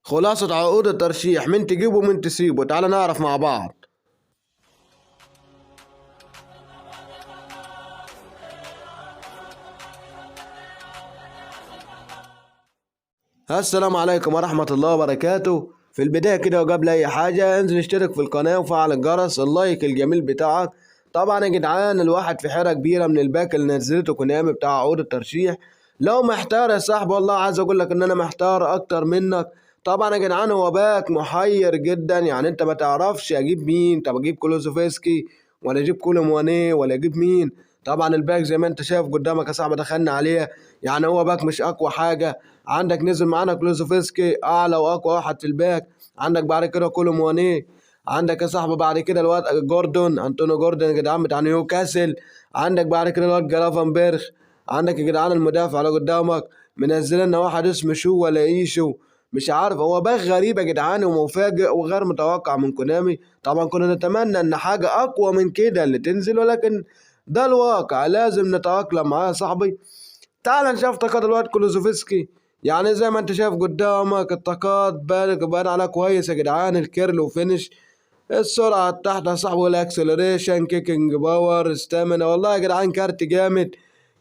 خلاصة عقود الترشيح، من تجيبه ومن تسيبه، تعال نعرف مع بعض. السلام عليكم ورحمة الله وبركاته. في البداية كده وقبل أي حاجة انزل اشترك في القناة وفعل الجرس، اللايك الجميل بتاعك. طبعا يا جدعان الواحد في حيرة كبيرة من الباك اللي نزلته كونامي بتاع عقود الترشيح. لو محتار يا صاحبي والله عايز اقول لك ان انا محتار اكتر منك. طبعا يا جدعان هو باك محير جدا، يعني انت ما تعرفش اجيب مين. طب اجيب كولوزوفسكي ولا اجيب كولومواني ولا اجيب مين؟ طبعا الباك زي ما انت شايف قدامك يا صاحبي دخلنا عليه، يعني هو باك مش اقوى حاجة. عندك نزل معانا كلوزوفسكي اعلى واقوى واحد في الباك، عندك بعد كده كولومواني، عندك يا صاحبي بعد كده الواد جوردون انطونيو جوردون يا جدعان بتاع نيوكاسل، عندك بعد كده الواد جرافنبرخ، عندك يا جدعان المدافع اللي قدامك منزل لنا واحد اسمه شو ولا ايشو مش عارف. هو باك غريب يا جدعان ومفاجئ وغير متوقع من كونامي. طبعا كنا نتمنى ان حاجة اقوى من كده اللي تنزل، ولكن ده الواقع لازم نتأقلم معاه يا صاحبي. تعال نشوف طاقات الواد كولوزوفسكي. يعني زي ما انت شايف قدامك الطاقات بان عليها كويس يا جدعان، الكيرل وفينش، السرعة تحت يا صاحبي، والاكسلريشن، كيكنج باور، ستامنا. والله يا جدعان كارت جامد،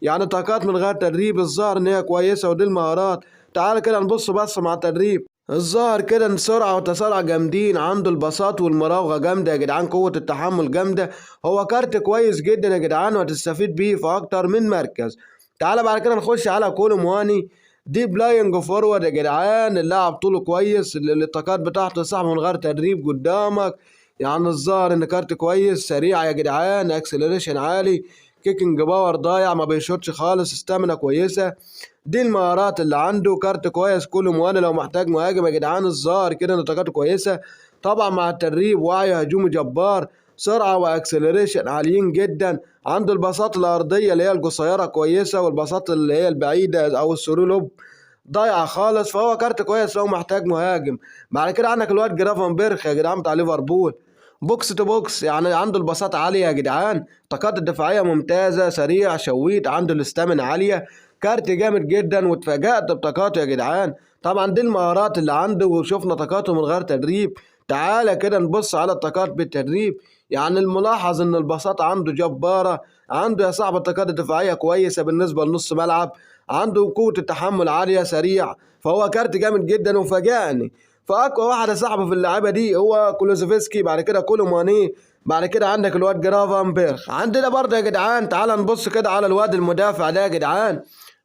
يعني طاقات من غير تدريب. الظاهر ان هي كويسة ودي المهارات. تعال كده نبص بص مع التدريب. الظاهر كده ان سرعة وتسارع جامدين، عنده البساط والمراوغة جامدة يا جدعان، قوة التحمل جامدة. هو كارت كويس جدا يا جدعان وهتستفيد بيه في اكتر من مركز. تعالى بعد كده نخش على كولو مواني، دي بلاينج فورورد يا جدعان. اللاعب طوله كويس، الطاقات بتاعته صعب من غير تدريب قدامك. يعني الظاهر ان كارت كويس، سريع يا جدعان، اكسلريشن عالي، كيكنج باور ضايع، ما بيشوتش خالص، استامنا كويسة. دي المهارات اللي عنده. كارت كويس كل مواني لو محتاج مهاجم يا جدعان. الظاهر كده ان طاقته كويسة. طبعا مع التدريب وعي هجومي جبار، سرعة واكسلريشن عاليين جدا. عنده البساط الأرضية اللي هي القصيرة كويسة، والبساط اللي هي البعيدة أو السرولوب ضايعة خالص. فهو كارت كويس لو محتاج مهاجم. بعد كده عندك الواد جرافنبرخ يا جدعان بتاع ليفربول، بوكس تو بوكس، يعني عنده البساط عالية يا جدعان، طاقات الدفاعية ممتازة، سريع شويت، عنده الاستامن عالية. كارت جامد جدا واتفاجأت بطاقاته يا جدعان. طبعا دي المهارات اللي عنده، وشفنا طاقاته من غير تدريب. تعالى كده نبص على الطاقات بالتدريب. يعني الملاحظ ان البساطة عنده جبارة، عنده يا صاحب الطاقات الدفاعية كويسة بالنسبة لنص ملعب، عنده قوة التحمل عالية، سريع. فهو كارت جامد جدا وفاجأني. فأقوى واحد يا صاحبي في اللعيبة دي هو كولوزوفسكي، بعد كده كولوماني، بعد كده عندك الواد جرافنبرخ. عندنا برضه يا جدعان تعال نبص كده على الواد المدافع ده يا جدعان.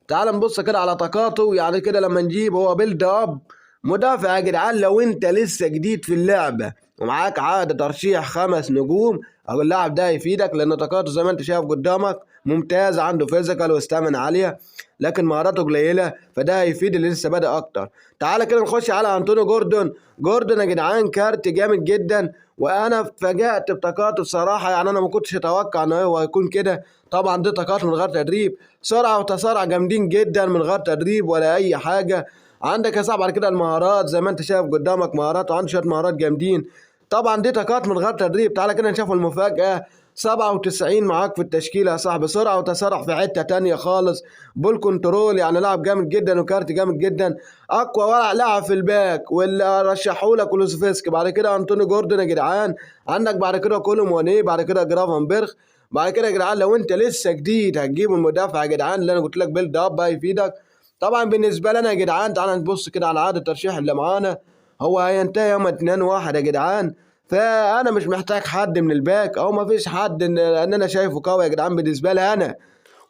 تعال نبص كده على طاقاته. يعني كده لما نجيب هو بيلد اب مدافع يا جدعان. لو انت لسه جديد في اللعبة ومعاك عقد ترشيح 5 نجوم، او اللاعب ده يفيدك لان طاقاته زي ما انت شايف قدامك ممتاز، عنده فيزيكال واستامن عالية، لكن مهاراته قليلة، فده هيفيد اللي لسه بادئ اكتر. تعالى كده نخش على انطونيو جوردون. جوردون يا جدعان كارت جامد جدا، وانا اتفاجأت بطاقاته بصراحة. يعني انا ما كنتش اتوقع ان هو هيكون كده. طبعا دي طاقات من غير تدريب، سرعة وتسارع جامدين جدا من غير تدريب ولا اي حاجة. عندك يا صاحبي على كده المهارات زي ما انت شايف قدامك مهارات، وعنده شوية مهارات جامدين. طبعا دي طاقات من غير تدريب. تعالى كده نشوف المفاجأة. 97 معاك في التشكيلة يا صاحبي، سرعة وتسارع في حتة تانية خالص، بول كنترول، يعني لاعب جامد جدا وكارت جامد جدا. اقوى لاعب في الباك واللي رشحهولك كولوسفسكي. بعد كده انطوني جوردون يا جدعان. عندك بعد كده كولومواني، بعد كده جرافنبرخ. بعد كده يا جدعان لو انت لسه جديد هتجيب المدافع يا جدعان اللي انا قلت لك بيلد اب هيفيدك. طبعا بالنسبه لنا يا جدعان تعال نبص كده على عدد الترشيح اللي معانا. هو هينتهي يوم 2/1 يا جدعان. فانا مش محتاج حد من الباك، او ما فيش حد ان انا شايفه قوي يا جدعان بالنسبه لي انا،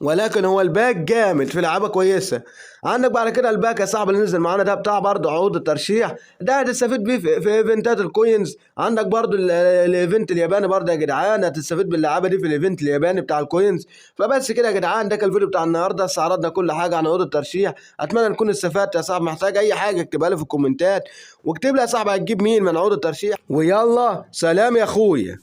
ولكن هو الباك جامد في لعبه كويسه. عندك بعد كده الباك يا صاحبي اللي نزل معانا ده بتاع برضه عقود الترشيح، ده هتستفيد بيه في ايفنتات الكوينز. عندك برضه الايفنت الياباني برضه يا جدعان، هتستفيد باللعبه دي في الايفنت الياباني بتاع الكوينز. فبس كده يا جدعان ده كان الفيديو بتاع النهارده، استعرضنا كل حاجه عن عقود الترشيح. اتمنى نكون استفدت يا صاحبي. محتاج اي حاجه اكتبها لي في الكومنتات، واكتب لي يا صاحبي هتجيب مين من عقود الترشيح. ويلا سلام يا اخويا.